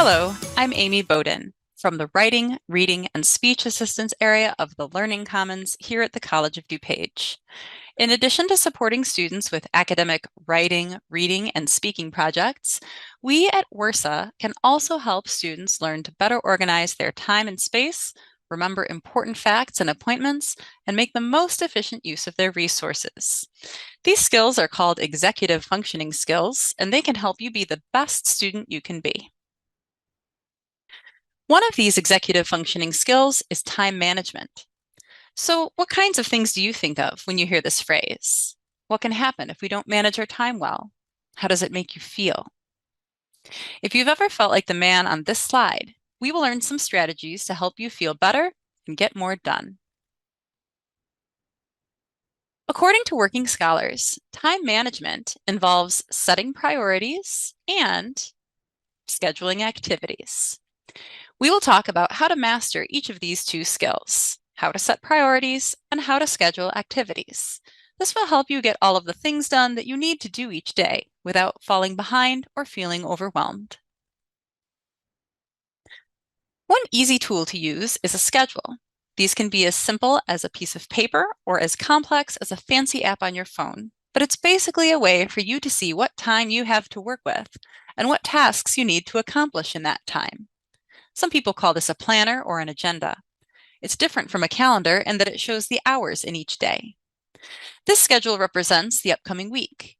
Hello, I'm Amy Bowden from the Writing, Reading, and Speech Assistance area of the Learning Commons here at the College of DuPage. In addition to supporting students with academic writing, reading, and speaking projects, we at WRSA can also help students learn to better organize their time and space, remember important facts and appointments, and make the most efficient use of their resources. These skills are called executive functioning skills, and they can help you be the best student you can be. One of these executive functioning skills is time management. So, what kinds of things do you think of when you hear this phrase? What can happen if we don't manage our time well? How does it make you feel? If you've ever felt like the man on this slide, we will learn some strategies to help you feel better and get more done. According to working scholars, time management involves setting priorities and scheduling activities. We will talk about how to master each of these two skills, how to set priorities and how to schedule activities. This will help you get all of the things done that you need to do each day without falling behind or feeling overwhelmed. One easy tool to use is a schedule. These can be as simple as a piece of paper or as complex as a fancy app on your phone, but it's basically a way for you to see what time you have to work with and what tasks you need to accomplish in that time. Some people call this a planner or an agenda. It's different from a calendar in that it shows the hours in each day. This schedule represents the upcoming week.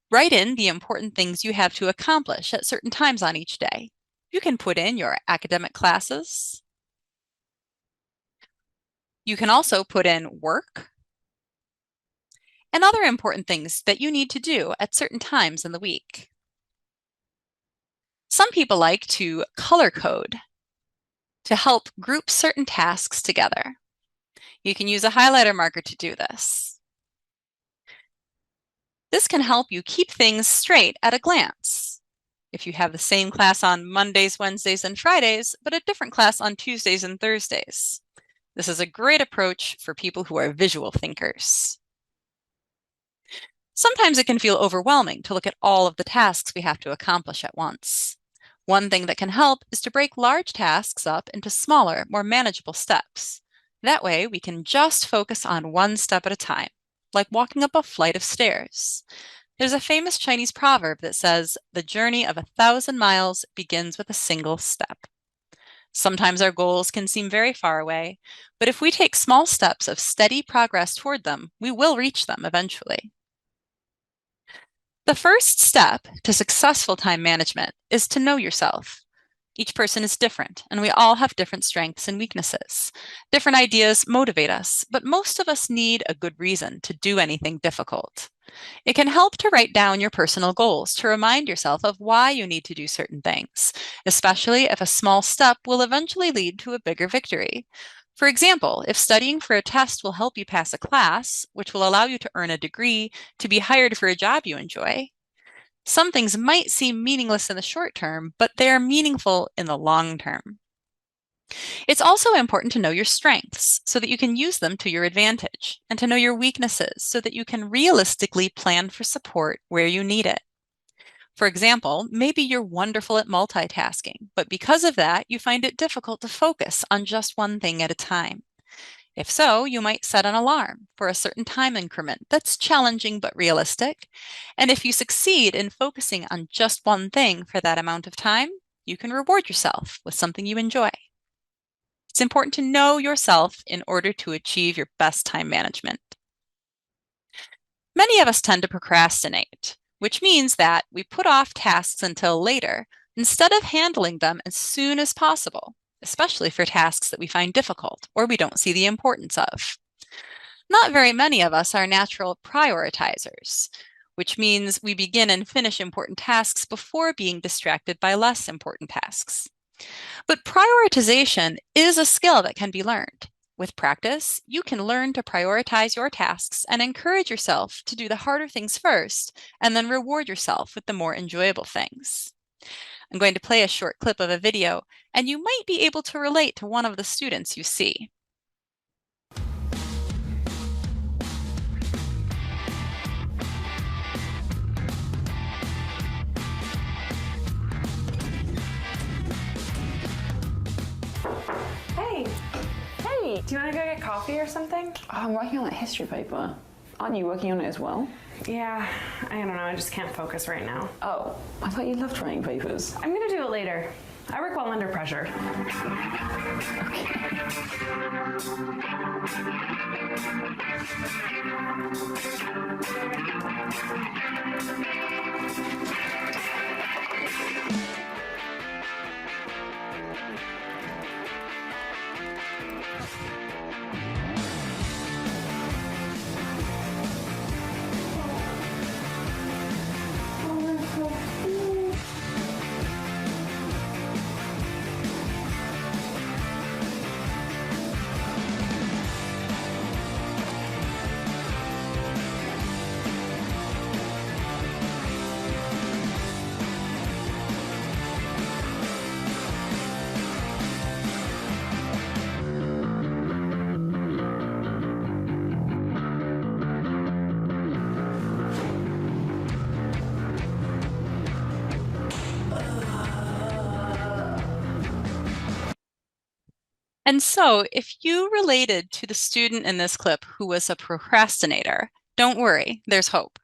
Write in the important things you have to accomplish at certain times on each day. You can put in your academic classes. You can also put in work and other important things that you need to do at certain times in the week. Some people like to color code to help group certain tasks together. You can use a highlighter marker to do this. This can help you keep things straight at a glance. If you have the same class on Mondays, Wednesdays, and Fridays, but a different class on Tuesdays and Thursdays. This is a great approach for people who are visual thinkers. Sometimes it can feel overwhelming to look at all of the tasks we have to accomplish at once. One thing that can help is to break large tasks up into smaller, more manageable steps. That way, we can just focus on one step at a time, like walking up a flight of stairs. There's a famous Chinese proverb that says, "The journey of 1,000 miles begins with a single step." Sometimes our goals can seem very far away, but if we take small steps of steady progress toward them, we will reach them eventually. The first step to successful time management is to know yourself. Each person is different, and we all have different strengths and weaknesses. Different ideas motivate us, but most of us need a good reason to do anything difficult. It can help to write down your personal goals to remind yourself of why you need to do certain things, especially if a small step will eventually lead to a bigger victory. For example, if studying for a test will help you pass a class, which will allow you to earn a degree to be hired for a job you enjoy, some things might seem meaningless in the short term, but they are meaningful in the long term. It's also important to know your strengths so that you can use them to your advantage, and to know your weaknesses so that you can realistically plan for support where you need it. For example, maybe you're wonderful at multitasking, but because of that, you find it difficult to focus on just one thing at a time. If so, you might set an alarm for a certain time increment that's challenging but realistic. And if you succeed in focusing on just one thing for that amount of time, you can reward yourself with something you enjoy. It's important to know yourself in order to achieve your best time management. Many of us tend to procrastinate, which means that we put off tasks until later instead of handling them as soon as possible, especially for tasks that we find difficult or we don't see the importance of. Not very many of us are natural prioritizers, which means we begin and finish important tasks before being distracted by less important tasks. But prioritization is a skill that can be learned. With practice, you can learn to prioritize your tasks and encourage yourself to do the harder things first, and then reward yourself with the more enjoyable things. I'm going to play a short clip of a video, and you might be able to relate to one of the students you see. Hey, do you want to go get coffee or something? Oh, I'm working on that history paper. Aren't you working on it as well? Yeah, I don't know. I just can't focus right now. Oh, I thought you loved writing papers. I'm going to do it later. I work well under pressure. And so, if you related to the student in this clip who was a procrastinator, don't worry, there's hope.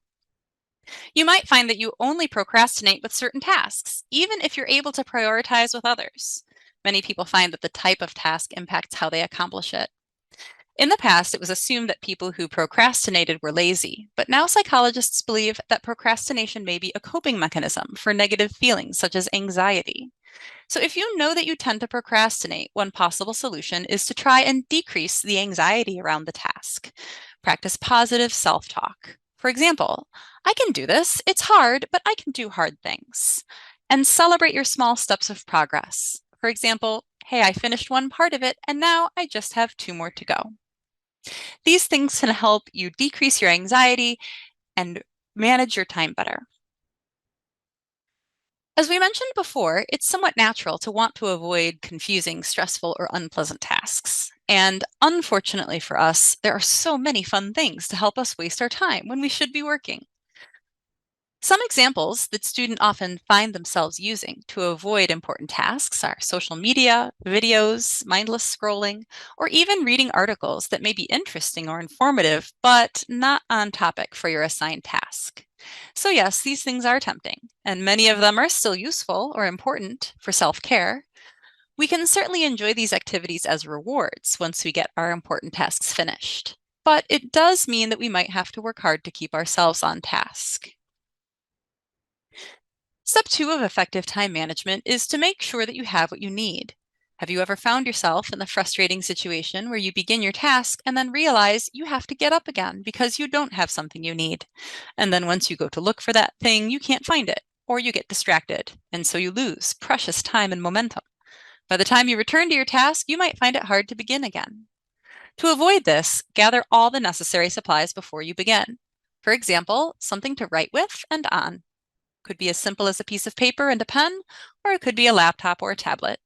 You might find that you only procrastinate with certain tasks, even if you're able to prioritize with others. Many people find that the type of task impacts how they accomplish it. In the past, it was assumed that people who procrastinated were lazy, but now psychologists believe that procrastination may be a coping mechanism for negative feelings such as anxiety. So, if you know that you tend to procrastinate, one possible solution is to try and decrease the anxiety around the task. Practice positive self talk. For example, I can do this. It's hard, but I can do hard things. And celebrate your small steps of progress. For example, hey, I finished one part of it, and now I just have two more to go. These things can help you decrease your anxiety and manage your time better. As we mentioned before, it's somewhat natural to want to avoid confusing, stressful, or unpleasant tasks. And unfortunately for us, there are so many fun things to help us waste our time when we should be working. Some examples that students often find themselves using to avoid important tasks are social media, videos, mindless scrolling, or even reading articles that may be interesting or informative, but not on topic for your assigned task. So, yes, these things are tempting, and many of them are still useful or important for self care. We can certainly enjoy these activities as rewards once we get our important tasks finished. But it does mean that we might have to work hard to keep ourselves on task. Step two of effective time management is to make sure that you have what you need. Have you ever found yourself in the frustrating situation where you begin your task and then realize you have to get up again because you don't have something you need? And then once you go to look for that thing, you can't find it, or you get distracted, and so you lose precious time and momentum. By the time you return to your task, you might find it hard to begin again. To avoid this, gather all the necessary supplies before you begin. For example, something to write with and on. Could be as simple as a piece of paper and a pen, or it could be a laptop or a tablet.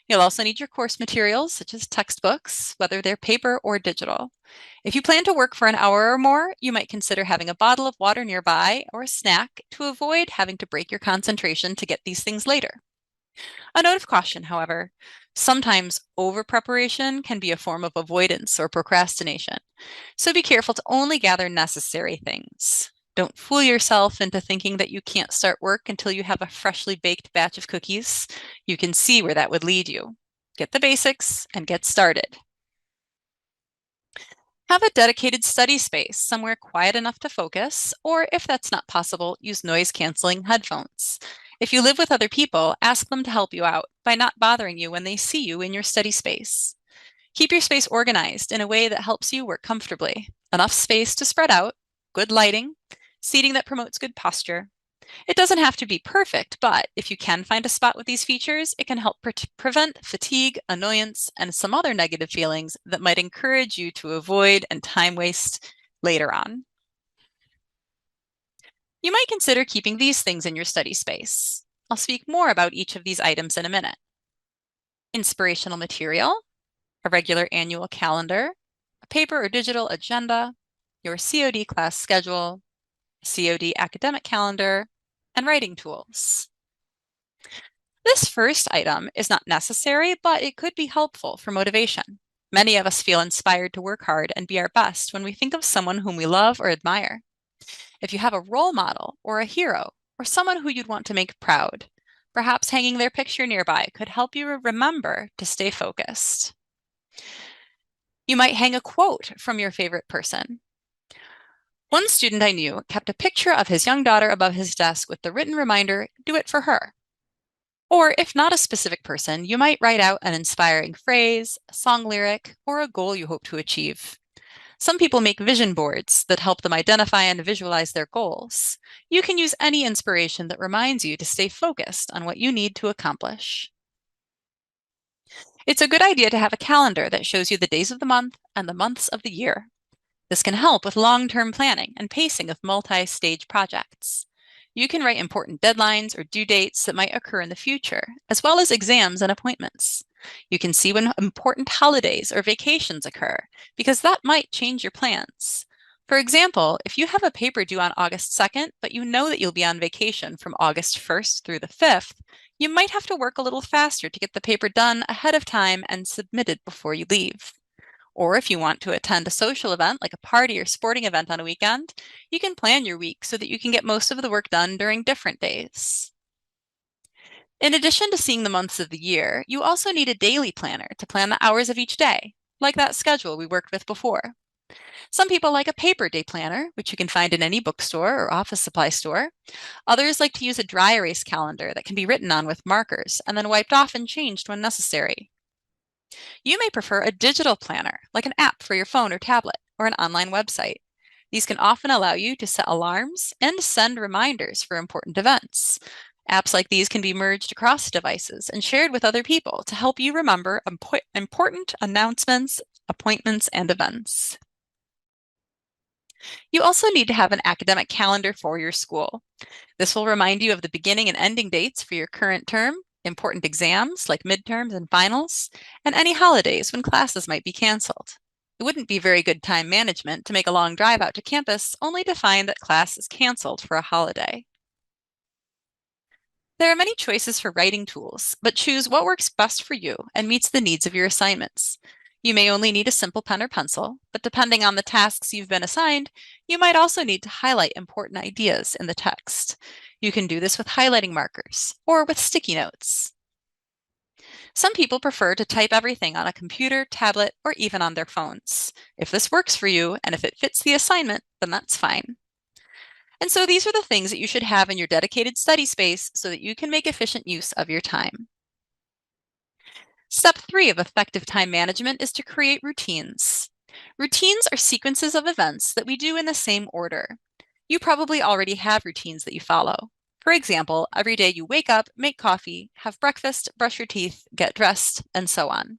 You'll also need your course materials, such as textbooks, whether they're paper or digital. If you plan to work for an hour or more, you might consider having a bottle of water nearby or a snack to avoid having to break your concentration to get these things later. A note of caution, however, sometimes over preparation can be a form of avoidance or procrastination. So be careful to only gather necessary things. Don't fool yourself into thinking that you can't start work until you have a freshly baked batch of cookies. You can see where that would lead you. Get the basics and get started. Have a dedicated study space, somewhere quiet enough to focus, or if that's not possible, use noise-canceling headphones. If you live with other people, ask them to help you out by not bothering you when they see you in your study space. Keep your space organized in a way that helps you work comfortably. Enough space to spread out, good lighting, seating that promotes good posture. It doesn't have to be perfect, but if you can find a spot with these features, it can help prevent fatigue, annoyance, and some other negative feelings that might encourage you to avoid and time waste later on. You might consider keeping these things in your study space. I'll speak more about each of these items in a minute. Inspirational material, a regular annual calendar, a paper or digital agenda, your COD class schedule, COD academic calendar, and writing tools. This first item is not necessary, but it could be helpful for motivation. Many of us feel inspired to work hard and be our best when we think of someone whom we love or admire. If you have a role model or a hero or someone who you'd want to make proud, perhaps hanging their picture nearby could help you remember to stay focused. You might hang a quote from your favorite person. One student I knew kept a picture of his young daughter above his desk with the written reminder, "Do it for her." Or if not a specific person, you might write out an inspiring phrase, a song lyric, or a goal you hope to achieve. Some people make vision boards that help them identify and visualize their goals. You can use any inspiration that reminds you to stay focused on what you need to accomplish. It's a good idea to have a calendar that shows you the days of the month and the months of the year. This can help with long-term planning and pacing of multi-stage projects. You can write important deadlines or due dates that might occur in the future, as well as exams and appointments. You can see when important holidays or vacations occur, because that might change your plans. For example, if you have a paper due on August 2nd, but you know that you'll be on vacation from August 1st through the 5th, you might have to work a little faster to get the paper done ahead of time and submitted before you leave. Or if you want to attend a social event like a party or sporting event on a weekend, you can plan your week so that you can get most of the work done during different days. In addition to seeing the months of the year, you also need a daily planner to plan the hours of each day, like that schedule we worked with before. Some people like a paper day planner, which you can find in any bookstore or office supply store. Others like to use a dry erase calendar that can be written on with markers and then wiped off and changed when necessary. You may prefer a digital planner, like an app for your phone or tablet, or an online website. These can often allow you to set alarms and send reminders for important events. Apps like these can be merged across devices and shared with other people to help you remember important announcements, appointments, and events. You also need to have an academic calendar for your school. This will remind you of the beginning and ending dates for your current term, important exams like midterms and finals, and any holidays when classes might be canceled. It wouldn't be very good time management to make a long drive out to campus only to find that class is canceled for a holiday. There are many choices for writing tools, but choose what works best for you and meets the needs of your assignments. You may only need a simple pen or pencil, but depending on the tasks you've been assigned, you might also need to highlight important ideas in the text. You can do this with highlighting markers or with sticky notes. Some people prefer to type everything on a computer, tablet, or even on their phones. If this works for you and if it fits the assignment, then that's fine. And so these are the things that you should have in your dedicated study space so that you can make efficient use of your time. Step 3 of effective time management is to create routines. Routines are sequences of events that we do in the same order. You probably already have routines that you follow. For example, every day you wake up, make coffee, have breakfast, brush your teeth, get dressed, and so on.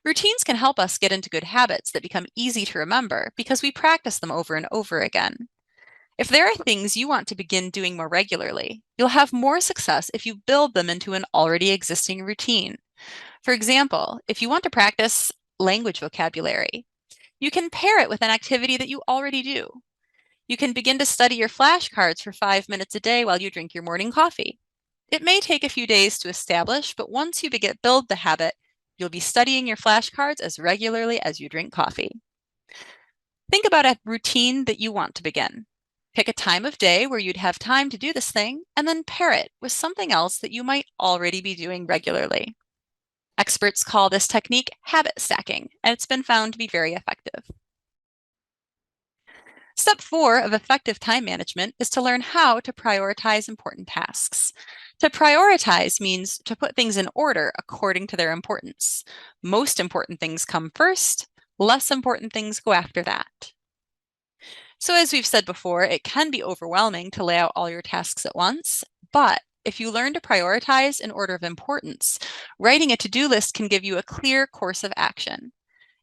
Routines can help us get into good habits that become easy to remember because we practice them over and over again. If there are things you want to begin doing more regularly, you'll have more success if you build them into an already existing routine. For example, if you want to practice language vocabulary, you can pair it with an activity that you already do. You can begin to study your flashcards for 5 minutes a day while you drink your morning coffee. It may take a few days to establish, but once you build the habit, you'll be studying your flashcards as regularly as you drink coffee. Think about a routine that you want to begin. Pick a time of day where you'd have time to do this thing, and then pair it with something else that you might already be doing regularly. Experts call this technique habit stacking, and it's been found to be very effective. Step 4 of effective time management is to learn how to prioritize important tasks. To prioritize means to put things in order according to their importance. Most important things come first, less important things go after that. So as we've said before, it can be overwhelming to lay out all your tasks at once, but if you learn to prioritize in order of importance, writing a to-do list can give you a clear course of action.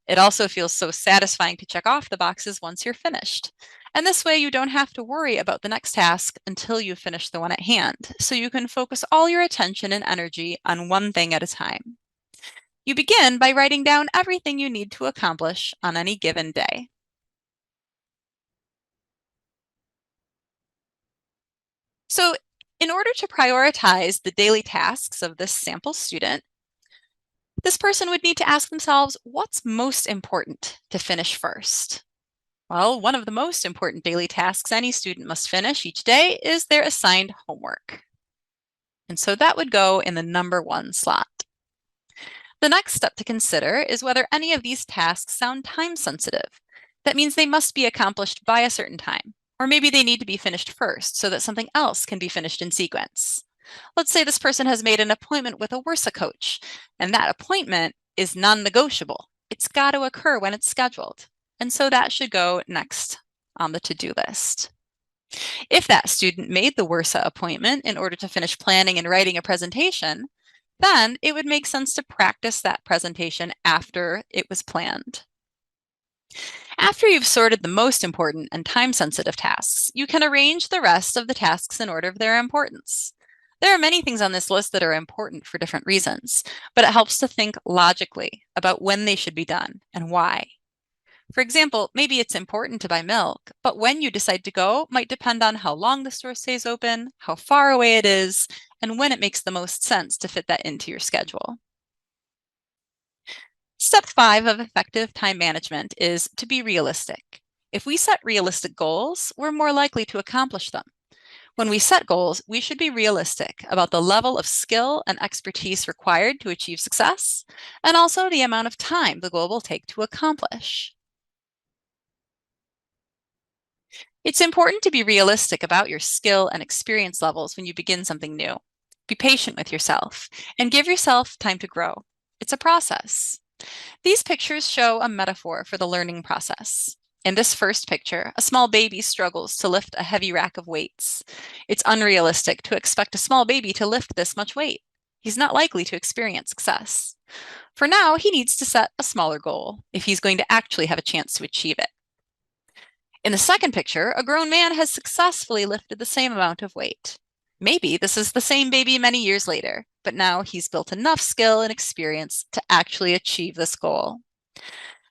It also feels so satisfying to check off the boxes once you're finished. And this way you don't have to worry about the next task until you finish the one at hand, so you can focus all your attention and energy on one thing at a time. You begin by writing down everything you need to accomplish on any given day. So in order to prioritize the daily tasks of this sample student, This person would need to ask themselves, what's most important to finish first? Well, one of the most important daily tasks any student must finish each day is their assigned homework. And so that would go in the number 1 slot. The next step to consider is whether any of these tasks sound time sensitive. That means they must be accomplished by a certain time, or maybe they need to be finished first so that something else can be finished in sequence. Let's say this person has made an appointment with a WRSA coach, and that appointment is non-negotiable. It's got to occur when it's scheduled. And so that should go next on the to-do list. If that student made the WRSA appointment in order to finish planning and writing a presentation, then it would make sense to practice that presentation after it was planned. After you've sorted the most important and time-sensitive tasks, you can arrange the rest of the tasks in order of their importance. There are many things on this list that are important for different reasons, but it helps to think logically about when they should be done and why. For example, maybe it's important to buy milk, but when you decide to go might depend on how long the store stays open, how far away it is, and when it makes the most sense to fit that into your schedule. Step 5 of effective time management is to be realistic. If we set realistic goals, we're more likely to accomplish them. When we set goals, we should be realistic about the level of skill and expertise required to achieve success, and also the amount of time the goal will take to accomplish. It's important to be realistic about your skill and experience levels when you begin something new. Be patient with yourself and give yourself time to grow. It's a process. These pictures show a metaphor for the learning process. In this first picture, a small baby struggles to lift a heavy rack of weights. It's unrealistic to expect a small baby to lift this much weight. He's not likely to experience success. For now, he needs to set a smaller goal if he's going to actually have a chance to achieve it. In the second picture, a grown man has successfully lifted the same amount of weight. Maybe this is the same baby many years later, but now he's built enough skill and experience to actually achieve this goal.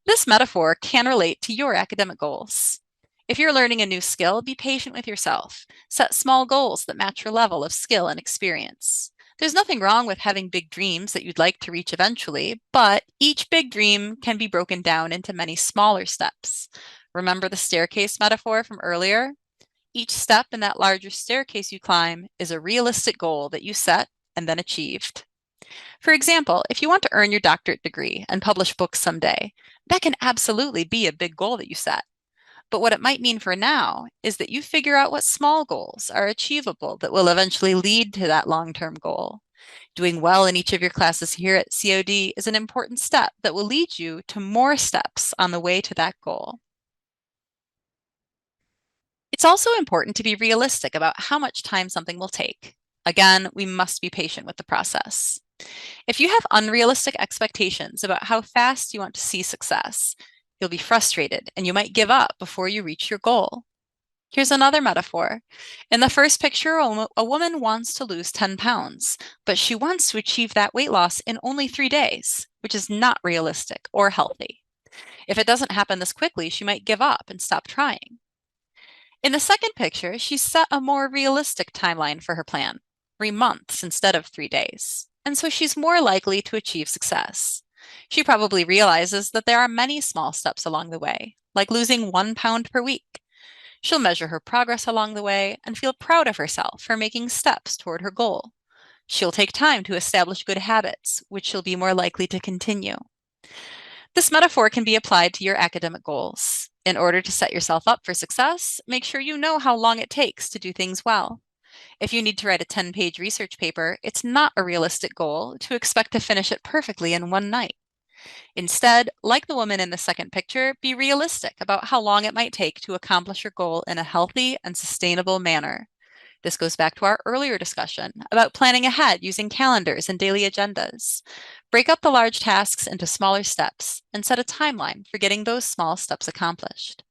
This metaphor can relate to your academic goals. If you're learning a new skill, be patient with yourself. Set small goals that match your level of skill and experience. There's nothing wrong with having big dreams that you'd like to reach eventually, but each big dream can be broken down into many smaller steps. Remember the staircase metaphor from earlier? Each step in that larger staircase you climb is a realistic goal that you set and then achieved. For example, if you want to earn your doctorate degree and publish books someday, that can absolutely be a big goal that you set. But what it might mean for now is that you figure out what small goals are achievable that will eventually lead to that long-term goal. Doing well in each of your classes here at COD is an important step that will lead you to more steps on the way to that goal. It's also important to be realistic about how much time something will take. Again, we must be patient with the process. If you have unrealistic expectations about how fast you want to see success, you'll be frustrated and you might give up before you reach your goal. Here's another metaphor. In the first picture, a woman wants to lose 10 pounds, but she wants to achieve that weight loss in only 3 days, which is not realistic or healthy. If it doesn't happen this quickly, she might give up and stop trying. In the second picture, she set a more realistic timeline for her plan, 3 months instead of 3 days. And so she's more likely to achieve success. She probably realizes that there are many small steps along the way, like losing 1 pound per week. She'll measure her progress along the way and feel proud of herself for making steps toward her goal. She'll take time to establish good habits, which she'll be more likely to continue. This metaphor can be applied to your academic goals. In order to set yourself up for success, make sure you know how long it takes to do things well. If you need to write a 10-page research paper, it's not a realistic goal to expect to finish it perfectly in one night. Instead, like the woman in the second picture, be realistic about how long it might take to accomplish your goal in a healthy and sustainable manner. This goes back to our earlier discussion about planning ahead using calendars and daily agendas. Break up the large tasks into smaller steps and set a timeline for getting those small steps accomplished.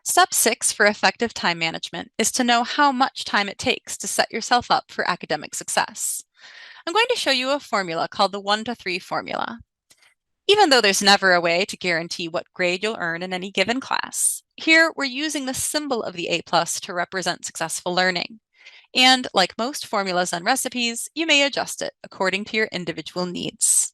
Step 6 for effective time management is to know how much time it takes to set yourself up for academic success. I'm going to show you a formula called the 1 to 3 formula. Even though there's never a way to guarantee what grade you'll earn in any given class, here we're using the symbol of the A+ to represent successful learning. And like most formulas and recipes, you may adjust it according to your individual needs.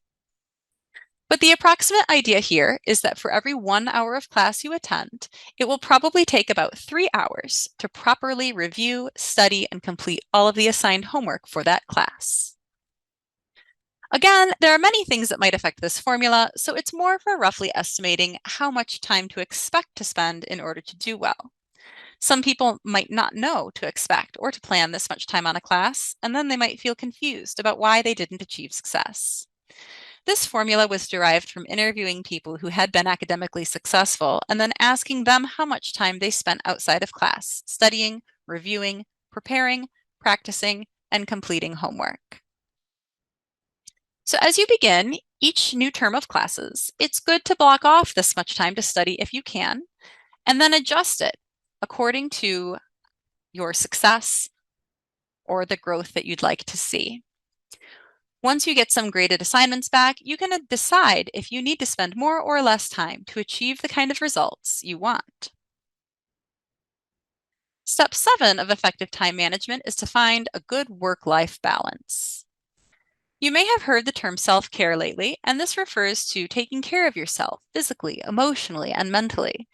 But the approximate idea here is that for every 1 hour of class you attend, it will probably take about 3 hours to properly review, study, and complete all of the assigned homework for that class. Again, there are many things that might affect this formula, so it's more for roughly estimating how much time to expect to spend in order to do well. Some people might not know to expect or to plan this much time on a class, and then they might feel confused about why they didn't achieve success. This formula was derived from interviewing people who had been academically successful and then asking them how much time they spent outside of class, studying, reviewing, preparing, practicing, and completing homework. So as you begin each new term of classes, it's good to block off this much time to study if you can, and then adjust it according to your success or the growth that you'd like to see. Once you get some graded assignments back, you can decide if you need to spend more or less time to achieve the kind of results you want. Step 7 of effective time management is to find a good work-life balance. You may have heard the term self-care lately, and this refers to taking care of yourself physically, emotionally, and mentally.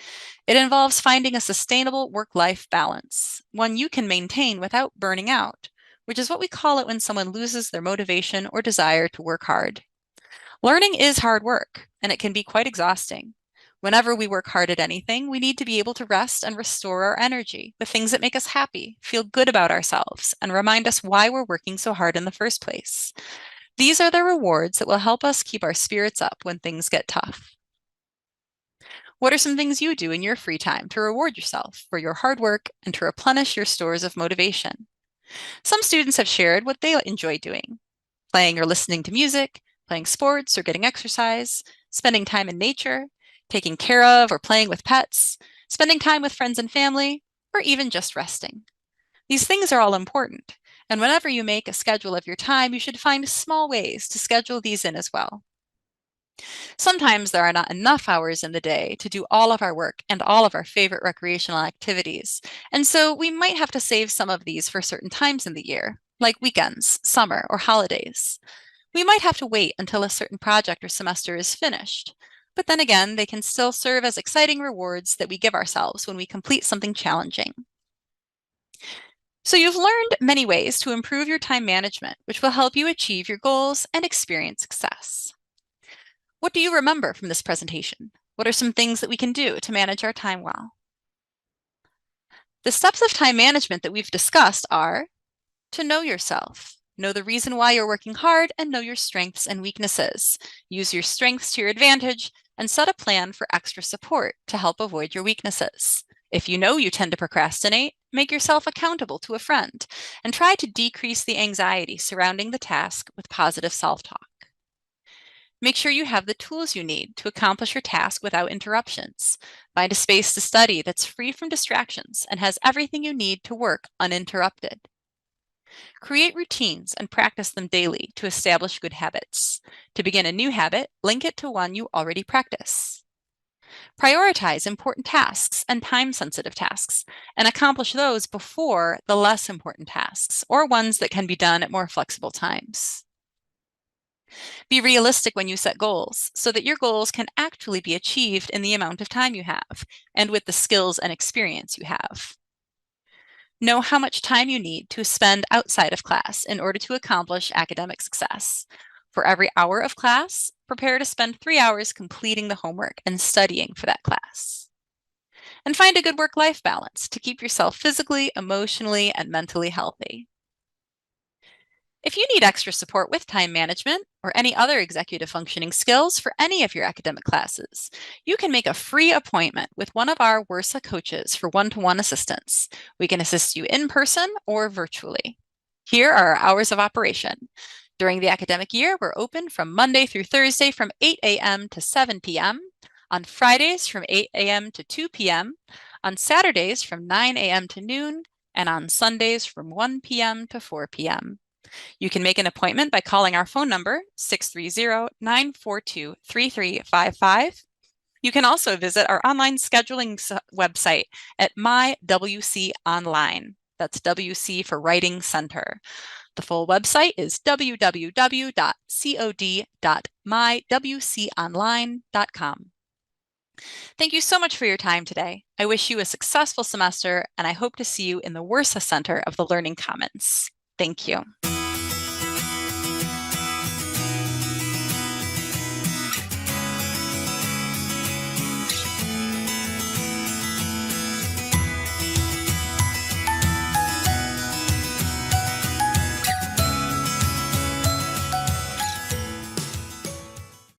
It involves finding a sustainable work-life balance, one you can maintain without burning out, which is what we call it when someone loses their motivation or desire to work hard. Learning is hard work, and it can be quite exhausting. Whenever we work hard at anything, we need to be able to rest and restore our energy with things that make us happy, feel good about ourselves, and remind us why we're working so hard in the first place. These are the rewards that will help us keep our spirits up when things get tough. What are some things you do in your free time to reward yourself for your hard work and to replenish your stores of motivation? Some students have shared what they enjoy doing: playing or listening to music, playing sports or getting exercise, spending time in nature, taking care of or playing with pets, spending time with friends and family, or even just resting. These things are all important, and whenever you make a schedule of your time, you should find small ways to schedule these in as well. Sometimes there are not enough hours in the day to do all of our work and all of our favorite recreational activities, and so we might have to save some of these for certain times in the year, like weekends, summer, or holidays. We might have to wait until a certain project or semester is finished, but then again, they can still serve as exciting rewards that we give ourselves when we complete something challenging. So you've learned many ways to improve your time management, which will help you achieve your goals and experience success. What do you remember from this presentation? What are some things that we can do to manage our time well? The steps of time management that we've discussed are to know yourself, know the reason why you're working hard, and know your strengths and weaknesses. Use your strengths to your advantage and set a plan for extra support to help avoid your weaknesses. If you know you tend to procrastinate, make yourself accountable to a friend and try to decrease the anxiety surrounding the task with positive self-talk. Make sure you have the tools you need to accomplish your task without interruptions. Find a space to study that's free from distractions and has everything you need to work uninterrupted. Create routines and practice them daily to establish good habits. To begin a new habit, link it to one you already practice. Prioritize important tasks and time-sensitive tasks, and accomplish those before the less important tasks or ones that can be done at more flexible times. Be realistic when you set goals so that your goals can actually be achieved in the amount of time you have and with the skills and experience you have. Know how much time you need to spend outside of class in order to accomplish academic success. For every hour of class, prepare to spend 3 hours completing the homework and studying for that class. And find a good work-life balance to keep yourself physically, emotionally, and mentally healthy. If you need extra support with time management or any other executive functioning skills for any of your academic classes, you can make a free appointment with one of our WRSA coaches for one-to-one assistance. We can assist you in person or virtually. Here are our hours of operation. During the academic year, we're open from Monday through Thursday from 8 a.m. to 7 p.m., on Fridays from 8 a.m. to 2 p.m., on Saturdays from 9 a.m. to noon, and on Sundays from 1 p.m. to 4 p.m. You can make an appointment by calling our phone number, 630-942-3355. You can also visit our online scheduling website at MyWC Online. That's WC for Writing Center. The full website is www.cod.mywconline.com. Thank you so much for your time today. I wish you a successful semester, and I hope to see you in the Warsaw Center of the Learning Commons. Thank you.